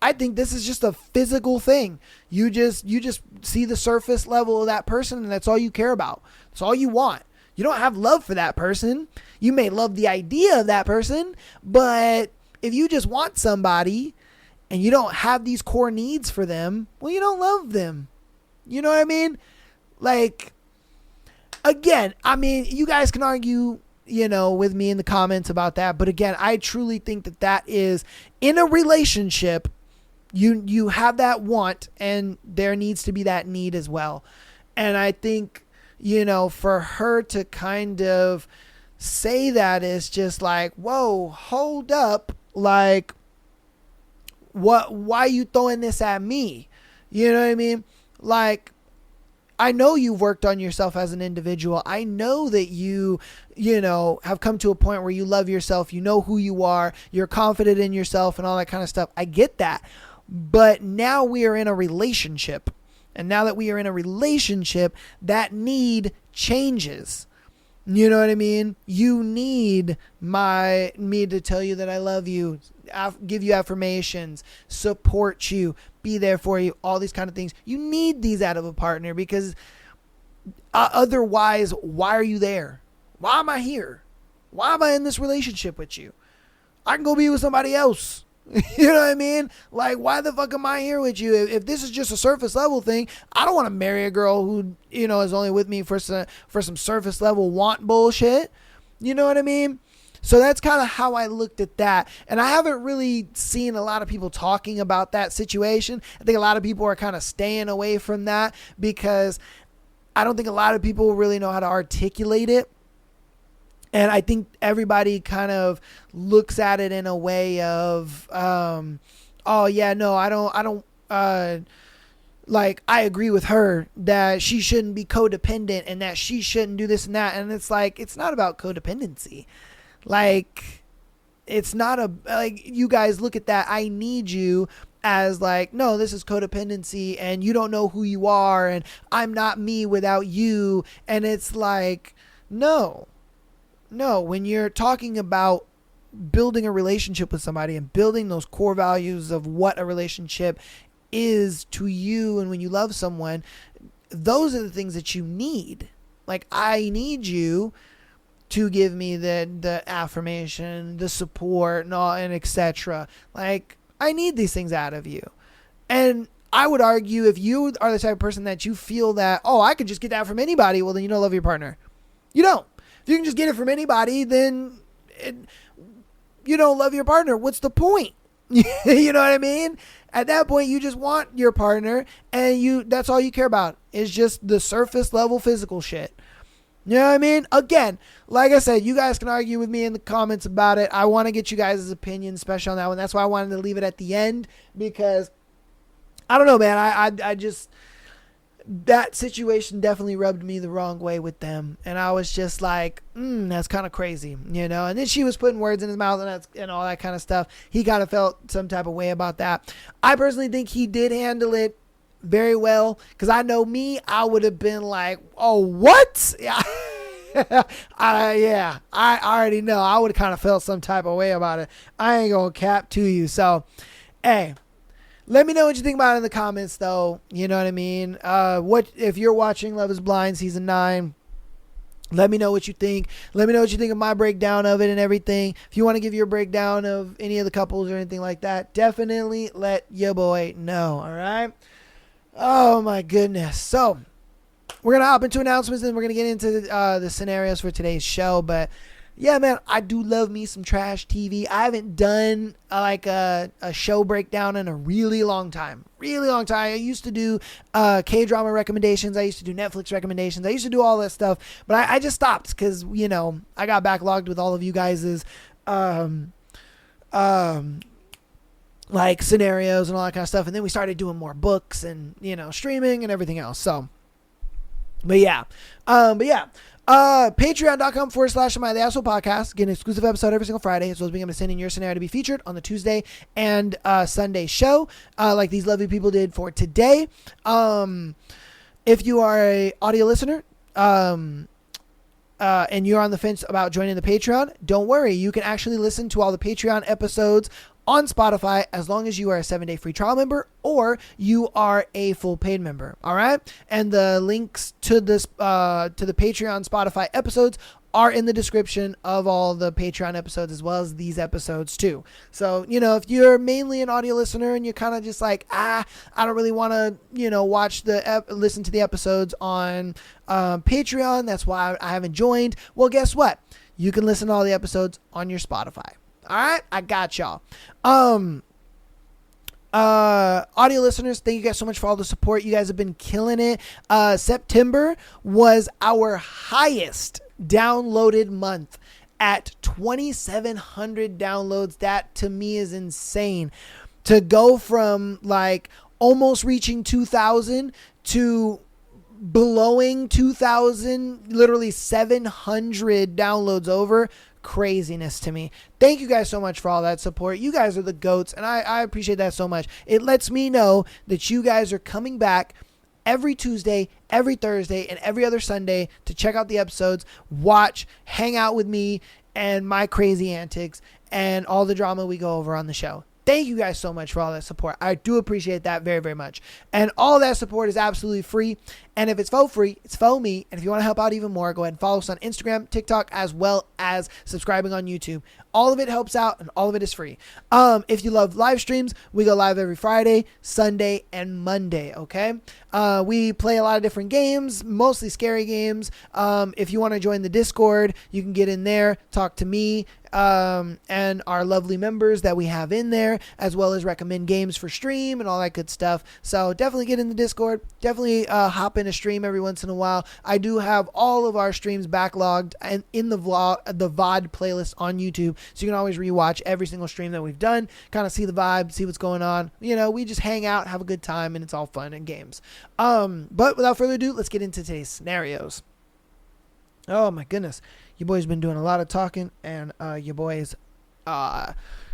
I think this is just a physical thing. You just see the surface level of that person, and that's all you care about. That's all you want. You don't have love for that person. You may love the idea of that person, but if you just want somebody and you don't have these core needs for them, well, you don't love them. You know what I mean? Like, again, you guys can argue, with me in the comments about that. But again, I truly think that is, in a relationship, you have that want, and there needs to be that need as well. And I think, for her to kind of say that is just like, whoa, hold up. Like, why are you throwing this at me? You know what I mean? Like, I know you've worked on yourself as an individual. I know that you have come to a point where you love yourself. You know who you are. You're confident in yourself and all that kind of stuff. I get that. But now we are in a relationship. And now that we are in a relationship, that need changes. You know what I mean? You need me to tell you that I love you, give you affirmations, support you, be there for you, all these kind of things. You need these out of a partner, because otherwise, why are you there? Why am I here? Why am I in this relationship with you? I can go be with somebody else. You know what I mean? Like, why the fuck am I here with you? If this is just a surface level thing, I don't want to marry a girl who, is only with me for some surface level want bullshit. You know what I mean? So that's kind of how I looked at that. And I haven't really seen a lot of people talking about that situation. I think a lot of people are kind of staying away from that, because I don't think a lot of people really know how to articulate it. And I think everybody kind of looks at it in a way of, oh yeah, no, I don't, like, I agree with her that she shouldn't be codependent and that she shouldn't do this and that. And it's like, it's not about codependency. Like, it's not like, you guys look at that, I need you, as like, no, this is codependency and you don't know who you are and I'm not me without you. And it's like, no, when you're talking about building a relationship with somebody and building those core values of what a relationship is to you, and when you love someone, those are the things that you need. Like, I need you to give me the affirmation, the support, and all, and etc. Like, I need these things out of you. And I would argue, if you are the type of person that you feel that, oh, I could just get that from anybody, well, then you don't love your partner. You don't. If you can just get it from anybody, then you don't love your partner. What's the point? You know what I mean? At that point, you just want your partner, and that's all you care about is just the surface level physical shit. You know what I mean? Again, like I said, you guys can argue with me in the comments about it. I want to get you guys' opinion, especially on that one. That's why I wanted to leave it at the end, because I don't know, man. I just, that situation definitely rubbed me the wrong way with them. And I was just like, that's kind of crazy, you know? And then she was putting words in his mouth and all that kind of stuff. He kind of felt some type of way about that. I personally think he did handle it very well, because I know me, I would have been like, oh, what? Yeah. I already know. I would have kind of felt some type of way about it. I ain't gonna cap to you. So, hey, let me know what you think about it in the comments, though. You know what I mean? What if you're watching Love is Blind season 9? Let me know what you think. Let me know what you think of my breakdown of it and everything. If you want to give your breakdown of any of the couples or anything like that, definitely let your boy know. All right? Oh, my goodness. So, we're going to hop into announcements, and we're going to get into the scenarios for today's show. But, yeah, man, I do love me some trash TV. I haven't done, a show breakdown in a really long time. Really long time. I used to do K-drama recommendations. I used to do Netflix recommendations. I used to do all that stuff. But I just stopped because, you know, I got backlogged with all of you guys' like scenarios and all that kind of stuff. And then we started doing more books and, you know, streaming and everything else. So, patreon.com/Am I the Asshole Podcast. Get an exclusive episode every single Friday, as well as being able to send in your scenario to be featured on the Tuesday and Sunday show, like these lovely people did for today. If you are a audio listener, and you're on the fence about joining the Patreon, don't worry. You can actually listen to all the Patreon episodes on Spotify as long as you are a 7-day free trial member or you are a full paid member. All right. And the links to this, to the Patreon Spotify episodes are in the description of all the Patreon episodes, as well as these episodes too. So, you know, if you're mainly an audio listener and you're kind of just like, I don't really want to, you know, listen to the episodes on Patreon. That's why I haven't joined. Well, guess what? You can listen to all the episodes on your Spotify. All right, I got y'all. Audio listeners, thank you guys so much for all the support. You guys have been killing it. September was our highest downloaded month at 2,700 downloads. That to me is insane. To go from like almost reaching 2,000 to blowing 2,000, literally 700 downloads over. Craziness to me. Thank you guys so much for all that support. You guys are the GOATs, and I appreciate that so much. It lets me know that you guys are coming back every Tuesday, every Thursday, and every other Sunday to check out the episodes, watch, hang out with me and my crazy antics and all the drama we go over on the show. Thank you guys so much for all that support. I do appreciate that very, very much. And all that support is absolutely free. And if it's faux free, it's faux me. And if you want to help out even more, go ahead and follow us on Instagram, TikTok, as well as subscribing on YouTube. All of it helps out and all of it is free. If you love live streams, we go live every Friday, Sunday, and Monday. Okay. We play a lot of different games, mostly scary games. If you want to join the Discord, you can get in there, talk to me, and our lovely members that we have in there, as well as recommend games for stream and all that good stuff. So definitely get in the Discord. Definitely hop in a stream every once in a while. I do have all of our streams backlogged and in the VOD playlist on YouTube, so you can always rewatch every single stream that we've done, kind of see the vibe, see what's going on. You know, we just hang out, have a good time, and it's all fun and games. But without further ado, let's get into today's scenarios. Oh my goodness. Your boy's been doing a lot of talking, and your boy's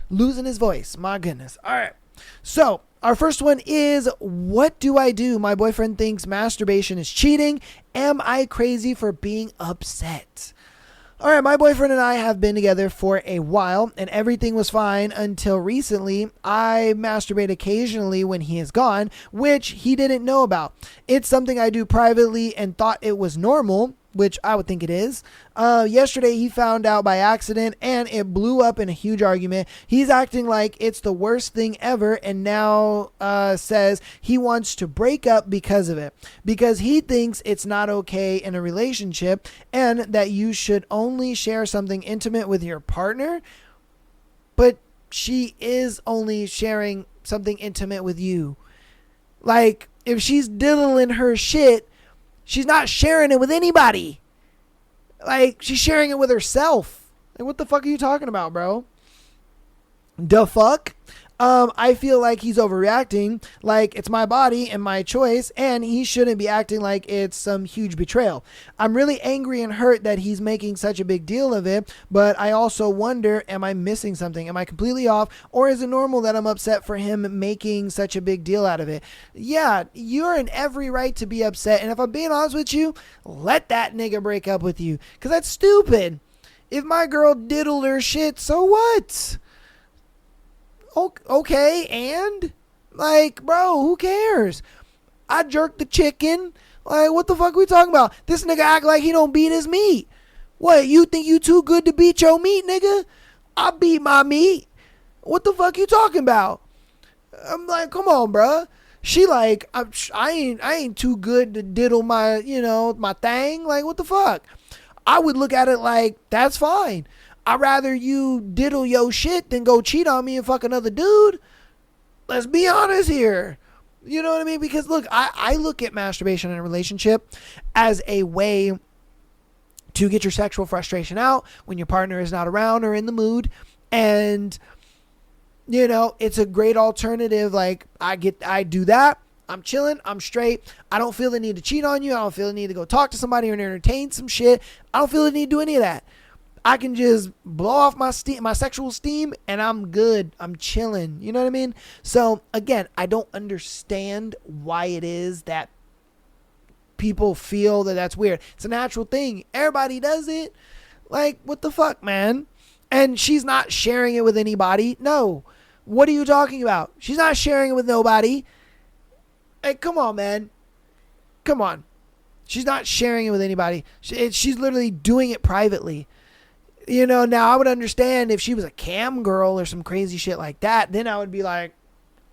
losing his voice. My goodness. All right. So our first one is, what do I do? My boyfriend thinks masturbation is cheating. Am I crazy for being upset? All right, my boyfriend and I have been together for a while, and everything was fine until recently. I masturbate occasionally when he is gone, which he didn't know about. It's something I do privately and thought it was normal, which I would think it is. Yesterday, he found out by accident, and it blew up in a huge argument. He's acting like it's the worst thing ever, and now says he wants to break up because of it, because he thinks it's not okay in a relationship, and that you should only share something intimate with your partner. But she is only sharing something intimate with you. Like, if she's diddling her shit, she's not sharing it with anybody. Like, she's sharing it with herself. Like, what the fuck are you talking about, bro? The fuck? I feel like he's overreacting, like it's my body and my choice, and he shouldn't be acting like it's some huge betrayal. I'm really angry and hurt that he's making such a big deal of it, but I also wonder, am I missing something? Am I completely off, or is it normal that I'm upset for him making such a big deal out of it? Yeah, you're in every right to be upset, and if I'm being honest with you, let that nigga break up with you, because that's stupid. If my girl diddled her shit, so what? Okay, and like, bro, who cares? I jerked the chicken. Like, what the fuck are we talking about? This nigga act like he don't beat his meat. What, you think you too good to beat your meat, nigga? I beat my meat. What the fuck you talking about? I'm like, come on, bro. She like, I ain't too good to diddle my, my thing. Like, what the fuck? I would look at it like, that's fine. I'd rather you diddle your shit than go cheat on me and fuck another dude. Let's be honest here. You know what I mean? Because look, I look at masturbation in a relationship as a way to get your sexual frustration out when your partner is not around or in the mood. And, it's a great alternative. Like, I do that. I'm chilling. I'm straight. I don't feel the need to cheat on you. I don't feel the need to go talk to somebody or entertain some shit. I don't feel the need to do any of that. I can just blow off my sexual steam, and I'm good. I'm chilling. You know what I mean? So again, I don't understand why it is that people feel that that's weird. It's a natural thing. Everybody does it. Like, what the fuck, man? And she's not sharing it with anybody. No. What are you talking about? She's not sharing it with nobody. Hey, come on, man. Come on. She's not sharing it with anybody. She's literally doing it privately. Now I would understand if she was a cam girl or some crazy shit like that. Then I would be like,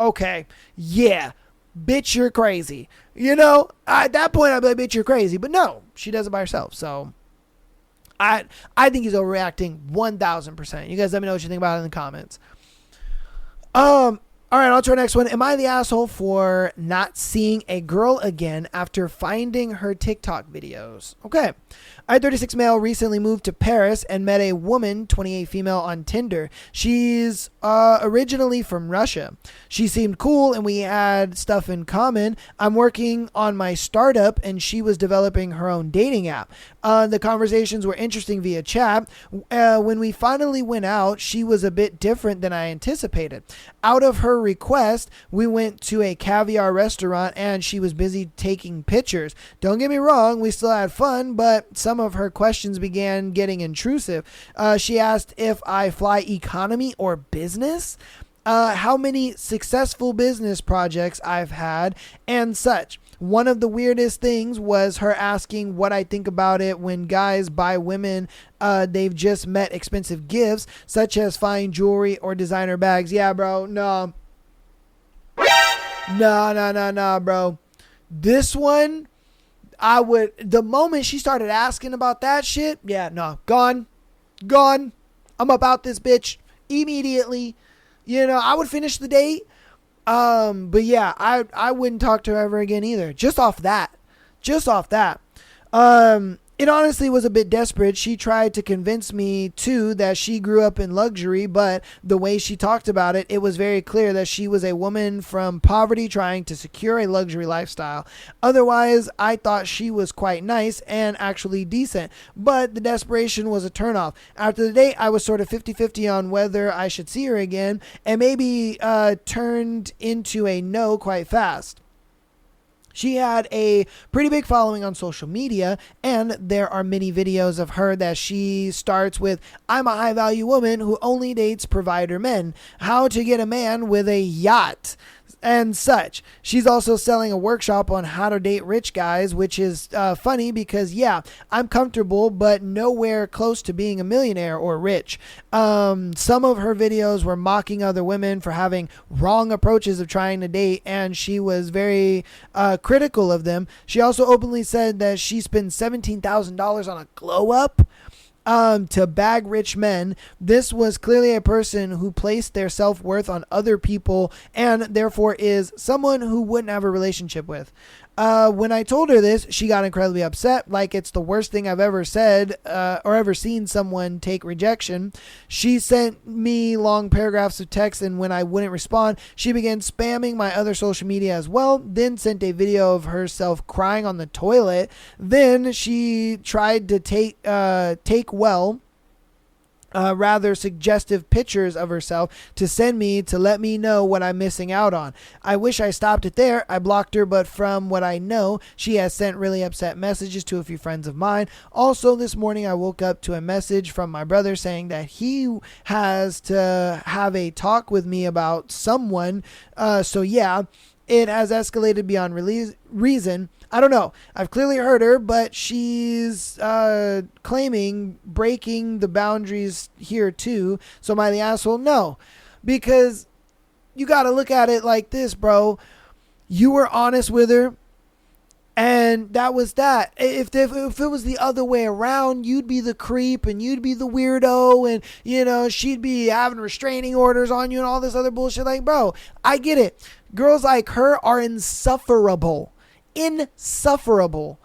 okay, yeah, bitch, you're crazy. At that point I'd be like, bitch, you're crazy. But no, she does it by herself. So I think he's overreacting 1,000%. You guys let me know what you think about it in the comments. All right, on to our next one. Am I the asshole for not seeing a girl again after finding her TikTok videos? Okay. I, 36 male, recently moved to Paris and met a woman, 28 female, on Tinder. She's originally from Russia. She seemed cool and we had stuff in common. I'm working on my startup and she was developing her own dating app. The conversations were interesting via chat. When we finally went out, she was a bit different than I anticipated. Out of her request, we went to a caviar restaurant and she was busy taking pictures. Don't get me wrong, we still had fun, but some of her questions began getting intrusive. She asked if I fly economy or business, how many successful business projects I've had, and such. One of the weirdest things was her asking what I think about it when guys buy women they've just met expensive gifts, such as fine jewelry or designer bags. Yeah, bro, no. No, bro. This one, the moment she started asking about that shit, yeah, no, gone. I'm about this bitch immediately. I would finish the date. But yeah, I wouldn't talk to her ever again either. Just off that. It honestly was a bit desperate. She tried to convince me too that she grew up in luxury, but the way she talked about it, it was very clear that she was a woman from poverty trying to secure a luxury lifestyle. Otherwise, I thought she was quite nice and actually decent, but the desperation was a turnoff. After the date, I was sort of 50-50 on whether I should see her again, and maybe turned into a no quite fast. She had a pretty big following on social media, and there are many videos of her that she starts with, I'm a high-value woman who only dates provider men, how to get a man with a yacht, and such. She's also selling a workshop on how to date rich guys, which is funny because, yeah, I'm comfortable, but nowhere close to being a millionaire or rich. Some of her videos were mocking other women for having wrong approaches of trying to date, and she was very critical of them. She also openly said that she spent $17,000 on a glow up. to bag rich men. This was clearly a person who placed their self-worth on other people and therefore is someone who wouldn't have a relationship with. When I told her this, she got incredibly upset, like it's the worst thing I've ever said or ever seen someone take rejection. She sent me long paragraphs of text, and when I wouldn't respond, she began spamming my other social media as well, then sent a video of herself crying on the toilet. Then she tried to take rather suggestive pictures of herself to send me to let me know what I'm missing out on. I wish I stopped it there. I blocked her, but from what I know, she has sent really upset messages to a few friends of mine. Also, this morning I woke up to a message from my brother saying that he has to have a talk with me about someone. So yeah, it has escalated beyond reason. I don't know. I've clearly heard her, but she's claiming breaking the boundaries here too. So am I the asshole? No. Because you got to look at it like this, bro. You were honest with her, and that was that. If it was the other way around, you'd be the creep and you'd be the weirdo, and, you know, she'd be having restraining orders on you and all this other bullshit. Like, bro, I get it. Girls like her are insufferable. Insufferable.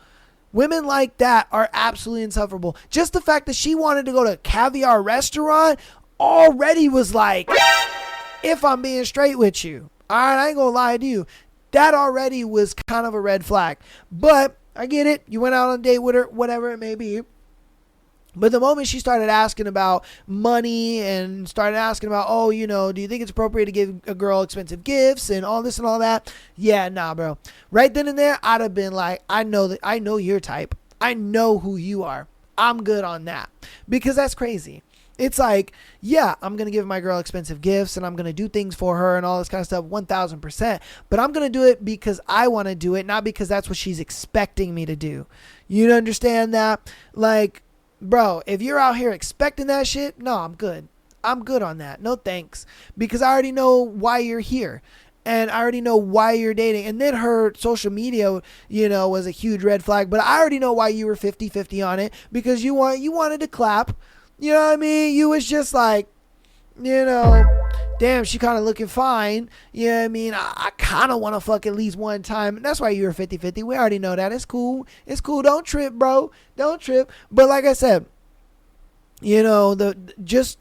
Women like that are absolutely insufferable. Just the fact that she wanted to go to a caviar restaurant already was like, if I'm being straight with you, all right, I ain't gonna lie to you, that already was kind of a red flag. But I get it. You went out on a date with her, whatever it may be. But the moment she started asking about money and started asking about, oh, you know, do you think it's appropriate to give a girl expensive gifts and all this and all that? Yeah, nah, bro. Right then and there, I'd have been like, I know your type. I know who you are. I'm good on that. Because that's crazy. It's like, yeah, I'm going to give my girl expensive gifts and I'm going to do things for her and all this kind of stuff 1000%. But I'm going to do it because I want to do it, not because that's what she's expecting me to do. You understand that? Like, bro, if you're out here expecting that shit, no, I'm good. I'm good on that. No thanks. Because I already know why you're here. And I already know why you're dating. And then her social media, you know, was a huge red flag. But I already know why you were 50-50 on it. Because you wanted to clap. You know what I mean? You was just like, you know, damn, she kind of looking fine. You know what I mean? I kind of want to fuck at least one time. And that's why you were 50-50. We already know that. It's cool. It's cool. Don't trip, bro. Don't trip. But like I said, you know, just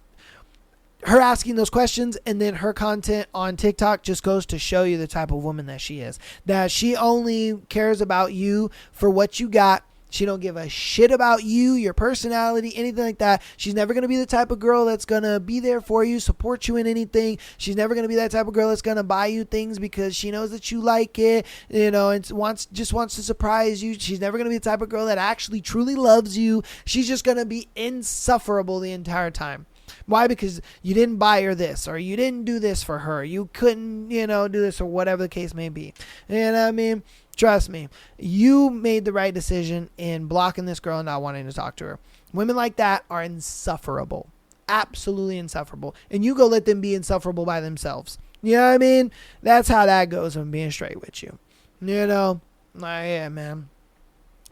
her asking those questions and then her content on TikTok just goes to show you the type of woman that she is. That she only cares about you for what you got. She don't give a shit about you, your personality, anything like that. She's never going to be the type of girl that's going to be there for you, support you in anything. She's never going to be that type of girl that's going to buy you things because she knows that you like it, you know, and just wants to surprise you. She's never going to be the type of girl that actually truly loves you. She's just going to be insufferable the entire time. Why? Because you didn't buy her this, or you didn't do this for her. You couldn't, you know, do this, or whatever the case may be. And I mean, trust me, you made the right decision in blocking this girl and not wanting to talk to her. Women like that are insufferable. Absolutely insufferable. And you go let them be insufferable by themselves. You know what I mean? That's how that goes when being straight with you. You know? Yeah, man.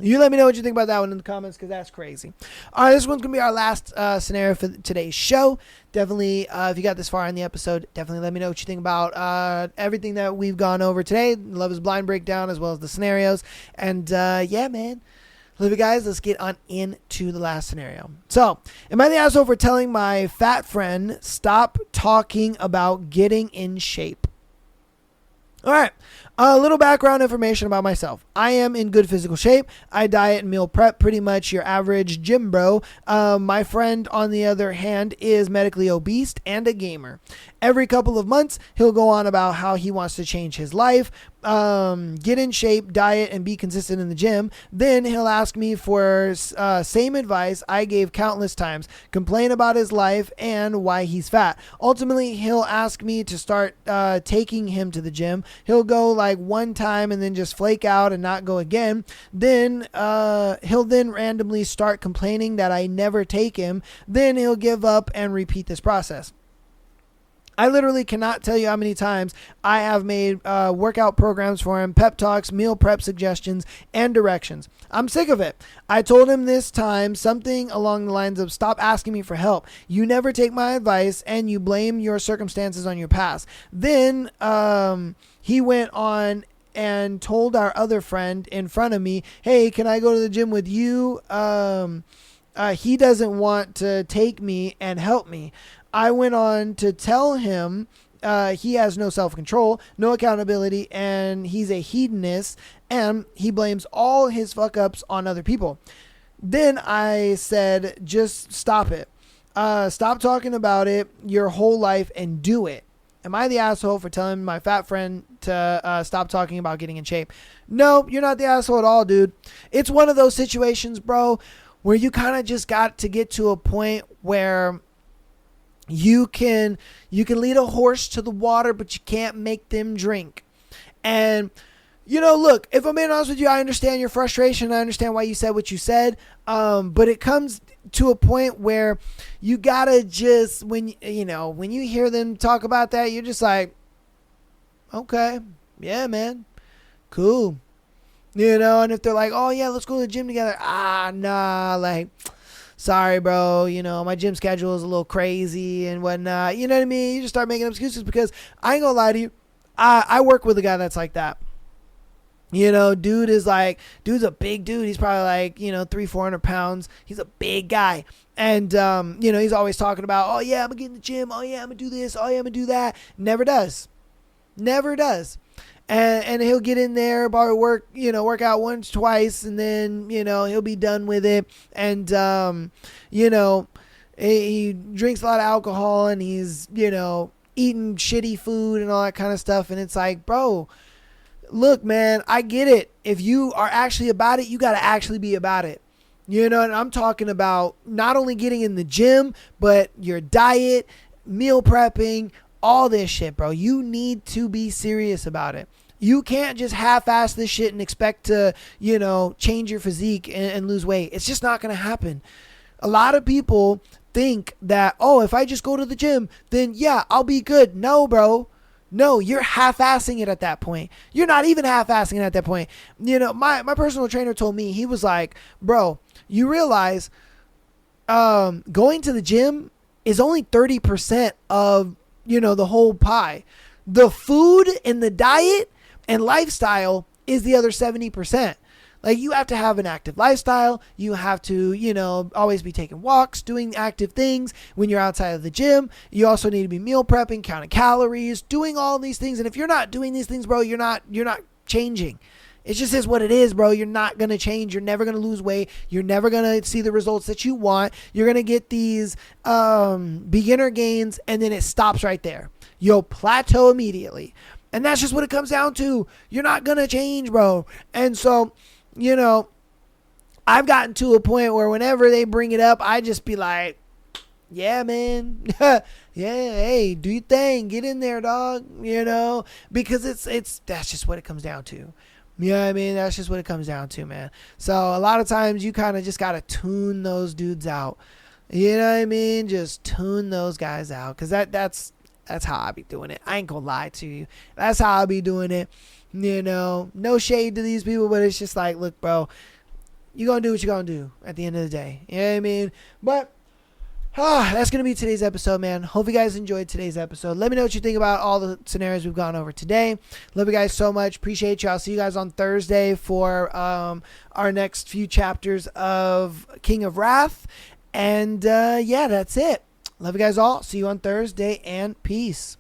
You let me know what you think about that one in the comments, because that's crazy. All right, this one's going to be our last scenario for today's show. Definitely, if you got this far in the episode, definitely let me know what you think about everything that we've gone over today. Love is Blind breakdown, as well as the scenarios. And yeah, man. Love you guys. Let's get on into the last scenario. So, am I the asshole for telling my fat friend, stop talking about getting in shape? All right. A little background information about myself. I am in good physical shape. I diet and meal prep, pretty much your average gym bro. My friend, on the other hand, is medically obese and a gamer. Every couple of months, he'll go on about how he wants to change his life, get in shape, diet, and be consistent in the gym. Then he'll ask me for same advice I gave countless times, complain about his life and why he's fat. Ultimately, he'll ask me to start taking him to the gym. He'll go like one time and then just flake out and not go again. Then he'll then randomly start complaining that I never take him. Then he'll give up and repeat this process. I literally cannot tell you how many times I have made workout programs for him, pep talks, meal prep suggestions, and directions. I'm sick of it. I told him this time something along the lines of, stop asking me for help. You never take my advice and you blame your circumstances on your past. Then he went on and told our other friend in front of me, hey, can I go to the gym with you? He doesn't want to take me and help me. I went on to tell him he has no self-control, no accountability, and he's a hedonist, and he blames all his fuck-ups on other people. Then I said, just stop it. Stop talking about it your whole life and do it. Am I the asshole for telling my fat friend to stop talking about getting in shape? No, you're not the asshole at all, dude. It's one of those situations, bro, where you kind of just got to get to a point where you can lead a horse to the water, but you can't make them drink. And, look, if I'm being honest with you, I understand your frustration. I understand why you said what you said. But it comes to a point where you gotta just, when you hear them talk about that, you're just like, okay, yeah, man, cool. And if they're like, oh yeah, let's go to the gym together. Nah, like, sorry, bro, my gym schedule is a little crazy and whatnot. You know what I mean? You just start making excuses, because I ain't gonna lie to you. I work with a guy that's like that. Dude's a big dude. He's probably like, 300-400 pounds. He's a big guy. And, he's always talking about, oh yeah, I'm gonna get in the gym. Oh yeah, I'm gonna do this. Oh yeah, I'm gonna do that. Never does. And he'll get in there, probably work out once, twice, and then, he'll be done with it. And, he drinks a lot of alcohol, and he's, eating shitty food and all that kind of stuff. And it's like, bro, look, man, I get it. If you are actually about it, you got to actually be about it. And I'm talking about not only getting in the gym, but your diet, meal prepping, all this shit, bro. You need to be serious about it. You can't just half-ass this shit and expect to, change your physique and lose weight. It's just not going to happen. A lot of people think that, oh, if I just go to the gym, then yeah, I'll be good. No, bro. No, you're half-assing it at that point. You're not even half-assing it at that point. My personal trainer told me, he was like, bro, you realize going to the gym is only 30% of, the whole pie. The food and the diet and lifestyle is the other 70%. Like, you have to have an active lifestyle. You have to, always be taking walks, doing active things when you're outside of the gym. You also need to be meal prepping, counting calories, doing all these things. And if you're not doing these things, bro, you're not changing. It just is what it is, bro. You're not going to change. You're never going to lose weight. You're never going to see the results that you want. You're going to get these beginner gains, and then it stops right there. You'll plateau immediately. And that's just what it comes down to. You're not going to change, bro. And so, I've gotten to a point where whenever they bring it up, I just be like, yeah, man. Yeah, hey, do your thing. Get in there, dog. Because that's just what it comes down to. You know what I mean? That's just what it comes down to, man. So a lot of times you kind of just got to tune those dudes out. You know what I mean? Just tune those guys out. Because that's how I be doing it. I ain't going to lie to you. That's how I be doing it. No shade to these people, but it's just like, look, bro, you going to do what you going to do at the end of the day. You know what I mean? But that's going to be today's episode, man. Hope you guys enjoyed today's episode. Let me know what you think about all the scenarios we've gone over today. Love you guys so much. Appreciate you. I'll see you guys on Thursday for our next few chapters of King of Wrath. And, yeah, that's it. Love you guys all. See you on Thursday, and peace.